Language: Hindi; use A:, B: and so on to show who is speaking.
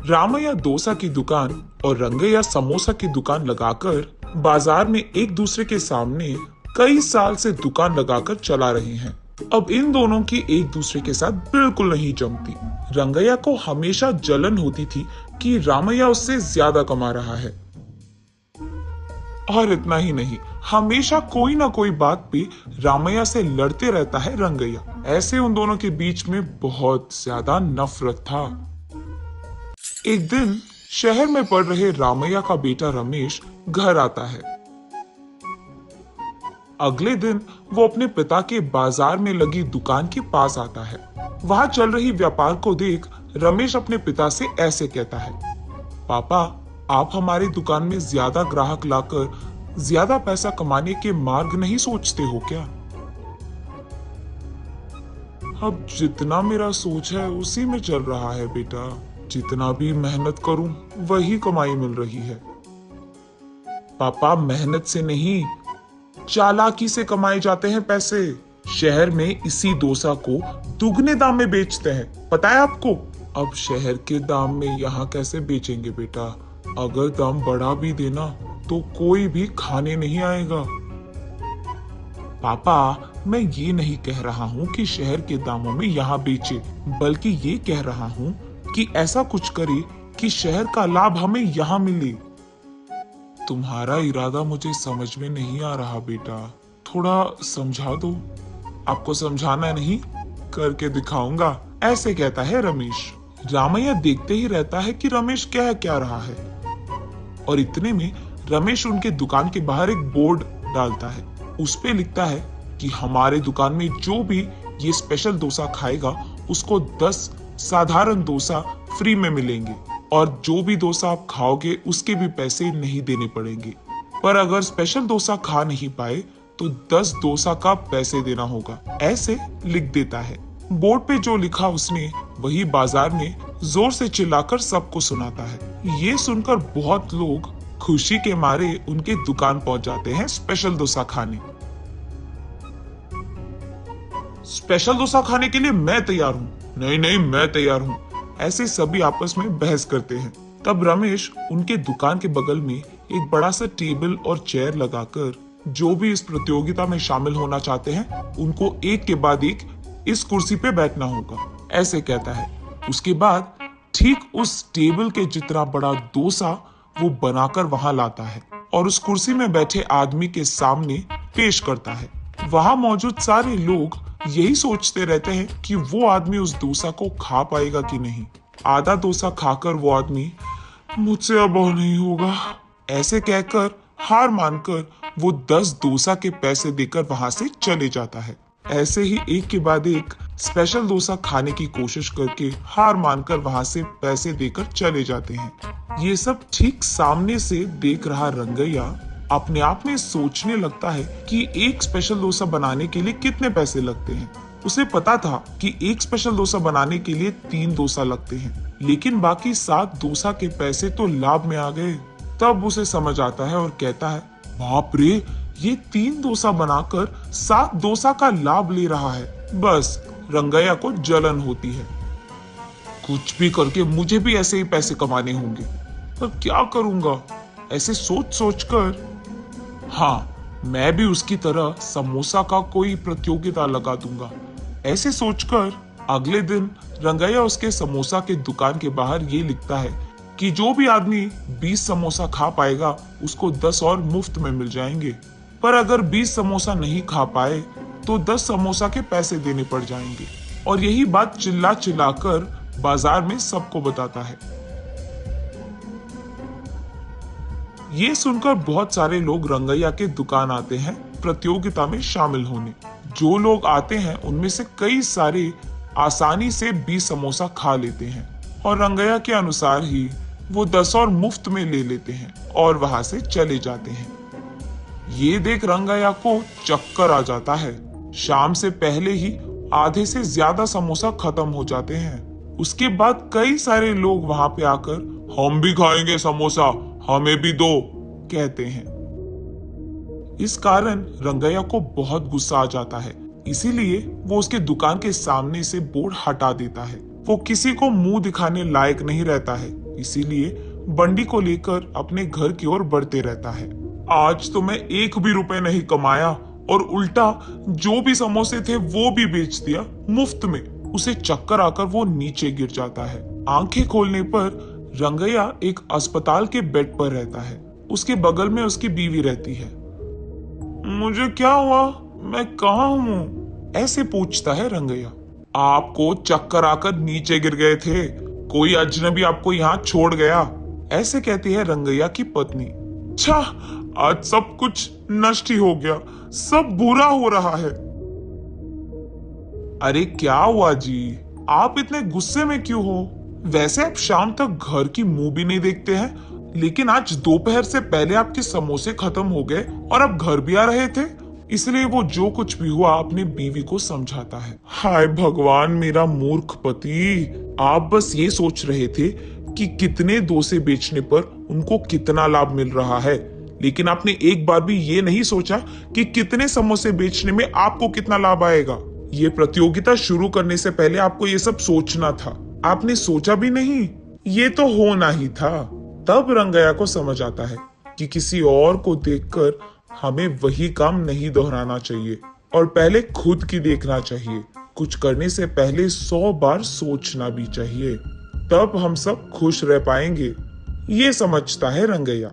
A: रामैया डोसा की दुकान और रंगैया समोसा की दुकान लगाकर बाजार में एक दूसरे के सामने कई साल से दुकान लगाकर चला रहे हैं। अब इन दोनों की एक दूसरे के साथ बिल्कुल नहीं जमती। रंगैया को हमेशा जलन होती थी कि रामैया उससे ज्यादा कमा रहा है। और इतना ही नहीं, हमेशा कोई ना कोई बात पे रामैया से लड़ते रहता है रंगैया। ऐसे उन दोनों के बीच में बहुत ज्यादा नफरत था। एक दिन शहर में पढ़ रहे रामैया का बेटा रमेश घर आता है। अगले दिन वो अपने पिता के बाजार में लगी दुकान के पास आता है। वहां चल रही व्यापार को देख रमेश अपने पिता से ऐसे कहता है, पापा, आप हमारी दुकान में ज्यादा ग्राहक लाकर ज्यादा पैसा कमाने के मार्ग नहीं सोचते हो क्या? अब जितना मेरा सोच है उसी में चल रहा है बेटा। जितना भी मेहनत करूं वही कमाई मिल रही है। पापा, मेहनत से नहीं, चालाकी से कमाए जाते हैं पैसे। शहर में इसी डोसा को दुगने दाम में बेचते हैं, पता है आपको? अब शहर के दाम में यहाँ कैसे बेचेंगे बेटा? अगर दाम बढ़ा भी देना तो कोई भी खाने नहीं आएगा। पापा, मैं ये नहीं कह रहा हूँ कि शहर के दामों में यहाँ बेचे, बल्कि ये कह रहा हूँ कि ऐसा कुछ करे कि शहर का लाभ हमें यहाँ मिले। तुम्हारा इरादा मुझे समझ में नहीं आ रहा बेटा, थोड़ा समझा दो। आपको समझाना नहीं, करके दिखाऊंगा, ऐसे कहता है रमेश। रामैया देखते ही रहता है कि रमेश कह क्या रहा है। और इतने में रमेश उनके दुकान के बाहर एक बोर्ड डालता है। उस पे लिखता है कि हमारे दुकान में जो भी ये स्पेशल डोसा खाएगा उसको 10 साधारण डोसा फ्री में मिलेंगे, और जो भी डोसा आप खाओगे उसके भी पैसे नहीं देने पड़ेंगे। पर अगर स्पेशल डोसा खा नहीं पाए तो 10 डोसा का पैसे देना होगा, ऐसे लिख देता है। बोर्ड पे जो लिखा उसने वही बाजार में जोर से चिल्लाकर सबको सुनाता है। ये सुनकर बहुत लोग खुशी के मारे उनके दुकान पहुंच जाते हैं स्पेशल डोसा खाने। स्पेशल डोसा खाने के लिए मैं तैयार हूँ, नहीं नहीं मैं तैयार हूँ, ऐसे सभी आपस में बहस करते हैं। तब रमेश उनके दुकान के बगल में एक बड़ा सा टेबल और चेयर लगाकर जो भी इस प्रतियोगिता में शामिल होना चाहते हैं उनको एक के बाद एक इस कुर्सी पे बैठना होगा, ऐसे कहता है। उसके बाद ठीक उस टेबल के जितना बड़ा डोसा वो बनाकर वहां लाता है और उस कुर्सी में बैठे आदमी के सामने पेश करता है। वहां मौजूद सारे लोग यही सोचते रहते हैं कि वो आदमी उस डोसा को खा पाएगा कि नहीं। आधा डोसा खाकर वो आदमी, मुझसे अब और नहीं होगा, ऐसे कहकर हार मानकर वो 10 डोसा के पैसे देकर वहां से चले जाता है। ऐसे ही एक के बाद एक स्पेशल डोसा खाने की कोशिश करके हार मानकर वहां से पैसे देकर चले जाते हैं। ये सब ठीक सामने से देख रहा रंगैया अपने आप में सोचने लगता है कि एक स्पेशल डोसा बनाने के लिए कितने पैसे लगते हैं। उसे पता था कि एक स्पेशल डोसा बनाने के लिए 3 डोसा लगते हैं, लेकिन बाकी 7 डोसा के पैसे तो लाभ में आ गए। तब उसे समझ आता है और कहता है, बाप रे, ये 3 डोसा बनाकर 7 डोसा का लाभ ले रहा है। बस रंगैया को जलन होती है। कुछ भी करके मुझे भी ऐसे ही पैसे कमाने होंगे, पर क्या करूंगा? ऐसे सोच सोचकर, हाँ, मैं भी उसकी तरह समोसा का कोई प्रतियोगिता लगा दूंगा। ऐसे सोचकर अगले दिन रंगैया उसके समोसा के दुकान के बाहर ये लिखता है कि जो भी आदमी 20 समोसा खा पाएगा उसको 10 और मुफ्त में मिल जाएंगे। पर अगर 20 समोसा नहीं खा पाए तो 10 समोसा के पैसे देने पड़ जाएंगे। और यही बात चिल्ला चिल्लाकर बाजार में सबको बताता है। ये सुनकर बहुत सारे लोग रंगैया के दुकान आते हैं प्रतियोगिता में शामिल होने। जो लोग आते हैं उनमें से कई सारे आसानी से 20 समोसा खा लेते हैं और रंगैया के अनुसार ही वो 10 और मुफ्त में ले लेते हैं और वहां से चले जाते हैं। ये देख रंगैया को चक्कर आ जाता है। शाम से पहले ही आधे से ज्यादा समोसा खत्म हो जाते हैं। उसके बाद कई सारे लोग वहां पे आकर, हम भी खाएंगे समोसा, हमें भी दो, कहते हैं। इस कारण रंगैया को बहुत गुस्सा आ जाता है, इसीलिए वो उसके दुकान के सामने से बोर्ड हटा देता है। वो किसी को मुंह दिखाने लायक नहीं रहता है, इसीलिए बंडी को लेकर अपने घर की ओर बढ़ते रहता है। आज तो मैं 1 भी रुपए नहीं कमाया और उल्टा जो भी समोसे थे वो भी बेच दिया मुफ्त में। उसे चक्कर आकर वो नीचे गिर जाता है। आंखें खोलने पर रंगैया एक अस्पताल के बेड पर रहता है। उसके बगल में उसकी बीवी रहती है। मुझे क्या हुआ, मैं कहाँ हूँ? ऐसे पूछता है रंगैया। आपको चक्कर आकर नीचे गिर गए थे, कोई अजनबी आपको यहाँ छोड़ गया, ऐसे कहती है रंगैया की पत्नी। अच्छा, आज सब कुछ नष्ट ही हो गया, सब बुरा हो रहा है। अरे क्या हुआ जी, आप इतने गुस्से में क्यों हो? वैसे आप शाम तक घर की मुंह भी नहीं देखते हैं, लेकिन आज दोपहर से पहले आपके समोसे खत्म हो गए और आप घर भी आ रहे थे, इसलिए वो जो कुछ भी हुआ अपनी बीवी को समझाता है। हाय भगवान, मेरा मूर्ख पति, आप बस ये सोच रहे थे कि कितने डोसे बेचने पर उनको कितना लाभ मिल रहा है, लेकिन आपने एक बार भी ये नहीं सोचा कि कितने समोसे बेचने में आपको कितना लाभ आएगा। ये प्रतियोगिता शुरू करने से पहले आपको ये सब सोचना था, आपने सोचा भी नहीं, ये तो होना ही था। तब रंगैया को समझ आता है कि किसी और को देखकर हमें वही काम नहीं दोहराना चाहिए और पहले खुद की देखना चाहिए। कुछ करने से पहले 100 बार सोचना भी चाहिए, तब हम सब खुश रह पाएंगे। ये समझता है रंगैया।